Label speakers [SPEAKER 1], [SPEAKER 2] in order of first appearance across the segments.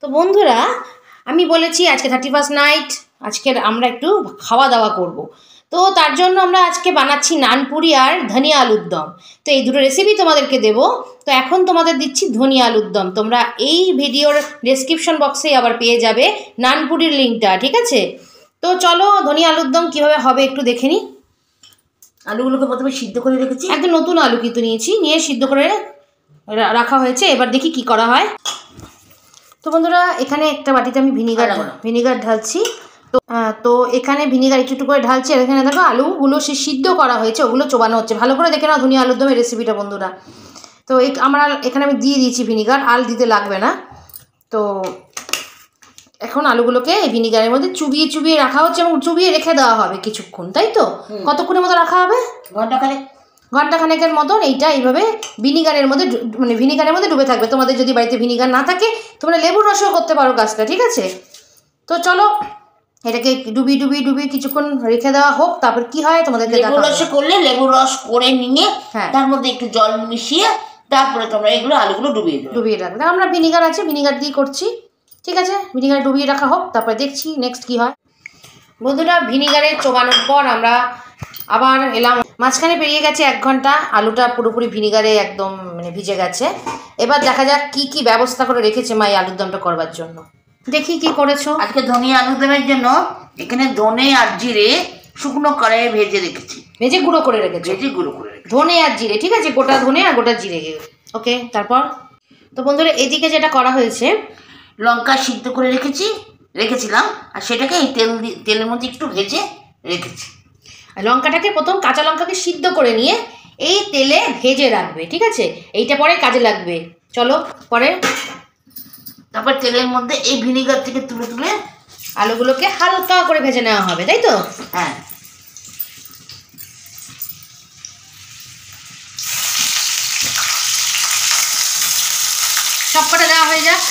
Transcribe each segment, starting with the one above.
[SPEAKER 1] তো বন্ধুরা, আমি বলেছি আজকে 31st নাইট, আজকে আমরা একটু খাওয়া দাওয়া করব। তো তার জন্য আমরা আজকে বানাচ্ছি নানপুরি আর ধনিয়া আলুর দম। তো এই দুটো রেসিপি তোমাদেরকে দেব। তো এখন তোমাদের দিচ্ছি ধনিয়া আলুর দম। তোমরা এই ভিডিওর ডেসক্রিপশন বক্সে আবার পেয়ে যাবে নানপুরির লিঙ্কটা, ঠিক আছে? তো চলো ধনিয়া আলুর দম কীভাবে হবে একটু দেখে নিই।
[SPEAKER 2] আলুগুলোকে প্রথমে সিদ্ধ করে রেখেছি।
[SPEAKER 1] একদম নতুন আলু কিন্তু নিয়েছি, নিয়ে সিদ্ধ করে রাখা হয়েছে। এবার দেখি কি করা হয়। তো বন্ধুরা, এখানে একটা বাটিতে আমি ভিনিগার ঢালছি। তো এখানে ভিনিগার একটু করে ঢালছি। আর এখানে দেখো আলুগুলো সে সিদ্ধ করা হয়েছে, ওগুলো চোবানো হচ্ছে। ভালো করে দেখে নাও ধনিয়া আলুর দমের রেসিপিটা বন্ধুরা। তো এখানে আমি দিয়ে দিয়েছি ভিনিগার, আল দিতে লাগবে না। তো এখন আলুগুলোকে এই ভিনিগারের মধ্যে চুবিয়ে রাখা হচ্ছে এবং চুবিয়ে রেখে দেওয়া হবে কিছুক্ষণ, তাই তো? কতক্ষণের মতো রাখা হবে? ঘন্টাখানেকের মতন এইভাবে ভিনিগারের মধ্যে ডুবে থাকবে। তোমাদের যদি বাড়িতে ভিনিগার না থাকে তোমরা লেবুর রসও করতে পারো কাজটা, ঠিক আছে? তো চলো এটাকে ডুবিয়ে কিছুক্ষণ রেখে দেওয়া হোক। তারপর কি হয় তোমাদেরকে
[SPEAKER 2] লেবুর রস করলে লেবুর রস করে নিয়ে তার মধ্যে একটু জল মিশিয়ে তারপরে তোমরা আলুগুলো ডুবিয়ে রাখবে।
[SPEAKER 1] আমরা ভিনিগার আছে, ভিনিগার দিয়ে করছি, ঠিক আছে? ভিনিগার ডুবিয়ে রাখা হোক, তারপরে দেখছি নেক্সট কি হয়। বন্ধুরা, ভিনিগারে চোবানোর পর আমরা আবার এলাম। মাঝখানে পেরিয়ে গেছে 1 ঘন্টা, আলুটা পুরোপুরি ভিনিগারে একদম ভিজে গেছে। এবার দেখা যাক কি ব্যবস্থা করে রেখেছে মা এই আলুর দমটা করবার জন্য। দেখি কি করেছো।
[SPEAKER 2] আজকে ধনিয়া আলুর দমের জন্য এখানে ধনে আর জিরে শুকনো কড়াইয়ে ভেজে গুঁড়ো করে রেখেছি।
[SPEAKER 1] ধনে আর জিরে, ঠিক আছে? গোটা ধনে আর গোটা জিরে। ওকে, তারপর তো বন্ধুরা এদিকে যেটা করা হয়েছে,
[SPEAKER 2] লঙ্কা সিদ্ধ করে রেখেছিলাম আর সেটাকে এই তেলের মধ্যে একটু ভেজে রেখেছি।
[SPEAKER 1] লঙ্কাটাকে প্রথম কাঁচা লঙ্কাকে সিদ্ধ করে নিয়ে এই তেলে ভেজে রাখবে, ঠিক আছে? এইটা পরে কাজে লাগবে। চলো পরে
[SPEAKER 2] তারপর তেলের মধ্যে এই ভিনিগার থেকে তুলে
[SPEAKER 1] আলুগুলোকে হালকা করে ভেজে নেওয়া হবে, তাই তো?
[SPEAKER 2] হ্যাঁ।
[SPEAKER 1] সবকটা দেওয়া হয়ে যাক।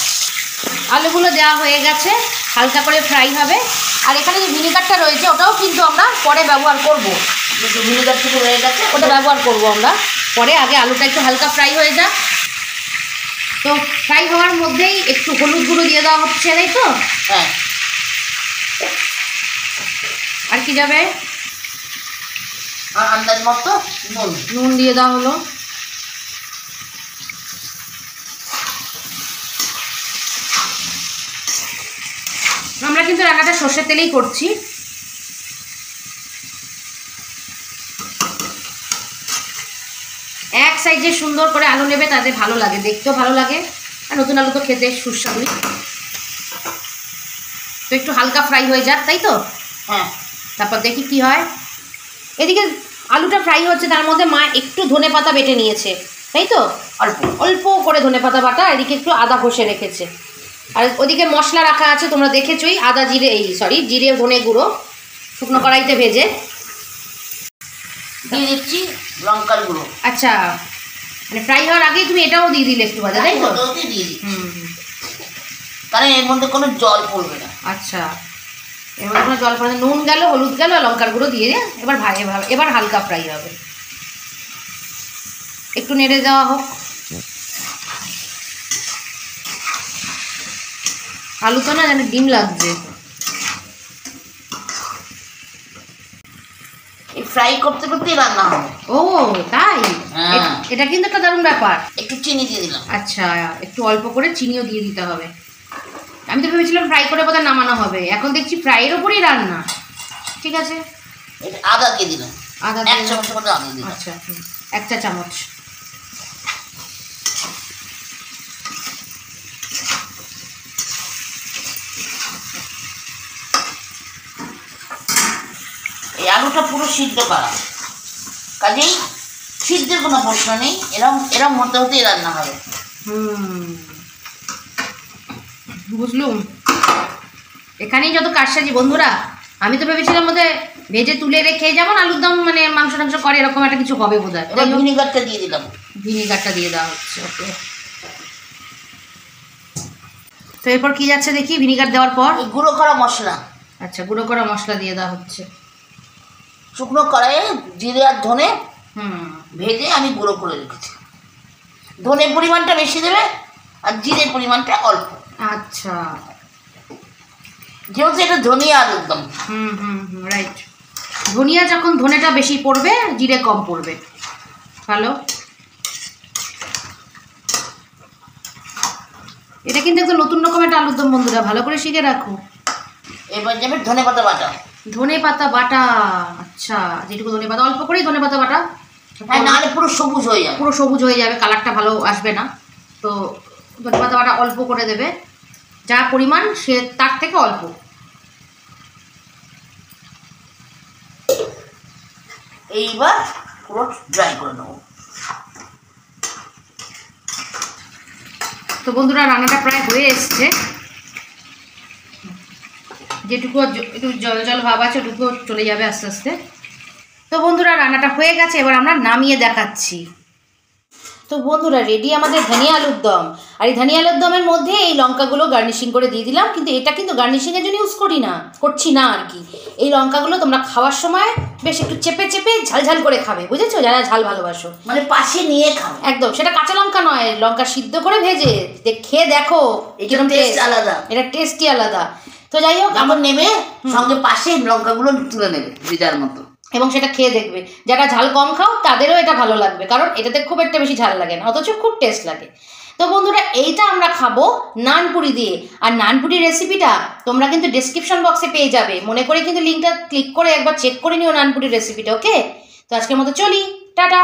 [SPEAKER 1] আলুগুলো দেওয়া হয়ে গেছে, হালকা করে ফ্রাই হবে। আর এখানে যে ভিনিগারটা রয়েছে ওটাও কিন্তু আমরা পরে ব্যবহার করব।
[SPEAKER 2] ভিনিগারটুকু রয়ে গেছে,
[SPEAKER 1] ওটা ব্যবহার করব আমরা পরে। আগে আলুটা একটু হালকা ফ্রাই হয়ে যাক। তো ফ্রাই হওয়ার মধ্যেই একটু হলুদ গুঁড়ো দিয়ে দেওয়া হচ্ছে, তাই তো?
[SPEAKER 2] হ্যাঁ।
[SPEAKER 1] আর কি যাবে?
[SPEAKER 2] আন্দাজ মতো
[SPEAKER 1] নুন দিয়ে দেওয়া হলো। আমরা কিন্তু রান্নাটা সর্ষের তেলেই করছি। এক সাইজে সুন্দর করে আলু নেবে, তাতে ভালো লাগে, দেখতেও ভালো লাগে, আর নতুন আলু তো খেতে সুস্বাদু। তো একটু হালকা ফ্রাই হয়ে যাক, তাই তো?
[SPEAKER 2] হ্যাঁ।
[SPEAKER 1] তারপর দেখি কি হয়। এদিকে আলুটা ফ্রাই হচ্ছে, তার মধ্যে মা একটু ধনেপাতা বেটে নিয়েছে, তাই তো? অল্প করে ধনেপাতা বাটা। এদিকে একটু আদা ঘষে রেখেছে। আর ওদিকে মশলা রাখা আছে, তোমরা দেখেছোই। জিরে ধনে গুঁড়ো শুকনো কড়াইতে ভেজে
[SPEAKER 2] দিয়ে দিচ্ছি। লঙ্কার গুঁড়ো।
[SPEAKER 1] আচ্ছা, ফ্রাই হওয়ার আগেই তুমি এটাও দিয়ে দিলে একটু ভাজা, তাই তো?
[SPEAKER 2] কারণ এর মধ্যে কোনো জল পড়বে না।
[SPEAKER 1] আচ্ছা, এর মধ্যে কোনো জল পড়বে। নুন গেল, হলুদ গেল, লঙ্কার গুঁড়ো দিয়ে এবার হালকা ফ্রাই হবে। একটু নেড়ে দেওয়া হোক। আলু তো না যেন ডিম লাগছে।
[SPEAKER 2] ফ্রাই করতে রান্না হবে।
[SPEAKER 1] ও তাই? এটা কিন্তু একটা দারুণ ব্যাপার।
[SPEAKER 2] একটু চিনি দিয়ে দিলাম।
[SPEAKER 1] আচ্ছা, একটু অল্প করে চিনিও দিয়ে দিতে হবে। আমি তো ভেবেছিলাম ফ্রাই করে বোধহয় নামানো হবে, এখন দেখছি ফ্রাইয়ের ওপরই রান্না। ঠিক আছে,
[SPEAKER 2] আদা দিয়ে দিলাম।
[SPEAKER 1] আদা
[SPEAKER 2] 1 চামচ মতো আদা দিলাম।
[SPEAKER 1] আচ্ছা, 1 চা চামচ।
[SPEAKER 2] এই আলুটা পুরো সিদ্ধ করা, কাজেই সিদ্ধের কোনো প্রশ্ন নেই। এরম হতে রান্না হবে।
[SPEAKER 1] বুঝলুম। এখানেই যত কারসাজি বন্ধুরা। আমি তো ভেবেছিলাম বোধহয় ভেজে তুলে রেখে যেমন আলুর দম মাংস টাংস করে এরকম একটা কিছু হবে বোধহয়।
[SPEAKER 2] ভিনিগারটা দিয়ে দিলাম।
[SPEAKER 1] ভিনিগারটা দিয়ে দেওয়া হচ্ছে। ওকে, তো এরপর কি যাচ্ছে দেখি ভিনিগার দেওয়ার পর?
[SPEAKER 2] গুঁড়ো করা মশলা।
[SPEAKER 1] আচ্ছা, গুঁড়ো করা মশলা দিয়ে দেওয়া হচ্ছে।
[SPEAKER 2] শুকনো কড়াইয়ে জিরে আর ধনে ভেজে আমি গুঁড়ো করে রেখেছি। ধনের পরিমাণটা বেশি দেবে আর জিরের পরিমাণটা অল্প।
[SPEAKER 1] আচ্ছা,
[SPEAKER 2] যেহেতু এটা ধনিয়া আলুর দম।
[SPEAKER 1] রাইট। ধনিয়া যখন ধনেটা বেশি পড়বে, জিরে কম পড়বে। ভালো। এটা কিন্তু একদম নতুন রকম একটা আলুর দম বন্ধুরা, ভালো করে শিখে রাখো।
[SPEAKER 2] এবার যাবে ধনেপাতা বাটা।
[SPEAKER 1] ধনেপাতা বাটা, আচ্ছা, যেটুকু ধনেপাতা, অল্প করেই ধনেপাতা বাটা।
[SPEAKER 2] হ্যাঁ, নাহলে পুরো সবুজ হয়ে যাবে।
[SPEAKER 1] পুরো সবুজ হয়ে যাবে, কালারটা ভালো আসবে না। তো ধনেপাতা বাটা অল্প করে দেবে, যা পরিমাণ সে তার থেকে অল্প।
[SPEAKER 2] এইবার পুরো ড্রাই করে নেবো।
[SPEAKER 1] তো বন্ধুরা, রান্নাটা প্রায় হয়ে এসছে। যেটুকু একটু জল জল ভাব আছে ওটুকু চলে যাবে আস্তে আস্তে। তো বন্ধুরা, রান্নাটা হয়ে গেছে, এবার আমরা নামিয়ে দেখাচ্ছি। তো বন্ধুরা, রেডি আমাদের ধনিয়া আলুর দম। আর এই ধনিয়া আলুর দমের মধ্যে এই লঙ্কাগুলো গার্নিশিং করে দিয়ে দিলাম, কিন্তু এটা কিন্তু গার্নিশিংয়ের জন্য ইউজ করছি না আর কি। এই লঙ্কাগুলো তোমরা খাওয়ার সময় বেশ একটু চেপে চেপে ঝালঝাল করে খাবে, বুঝেছো, যারা ঝাল ভালোবাসো।
[SPEAKER 2] মানে পাশে নিয়ে খাও
[SPEAKER 1] একদম, সেটা কাঁচা লঙ্কা নয়, লঙ্কা সিদ্ধ করে ভেজে খেয়ে দেখো,
[SPEAKER 2] এটার টেস্ট আলাদা।
[SPEAKER 1] এটা টেস্টই আলাদা। তো যাই হোক,
[SPEAKER 2] আমার নেবে সঙ্গে পাশে লঙ্কাগুলো তুলে নেবে ভিজার মতো,
[SPEAKER 1] এবং সেটা খেয়ে দেখবে। যারা ঝাল কম খাও তাদেরও এটা ভালো লাগবে, কারণ এটাতে খুব একটা বেশি ঝাল লাগে না, অথচ খুব টেস্ট লাগে। তো বন্ধুরা, এইটা আমরা খাবো নানপুরি দিয়ে। আর নানপুরির রেসিপিটা তোমরা কিন্তু ডেসক্রিপশন বক্সে পেয়ে যাবে, মনে করে কিন্তু লিঙ্কটা ক্লিক করে একবার চেক করে নিও নানপুরির রেসিপিটা। ওকে, তো আজকের মতো চলি, টাটা।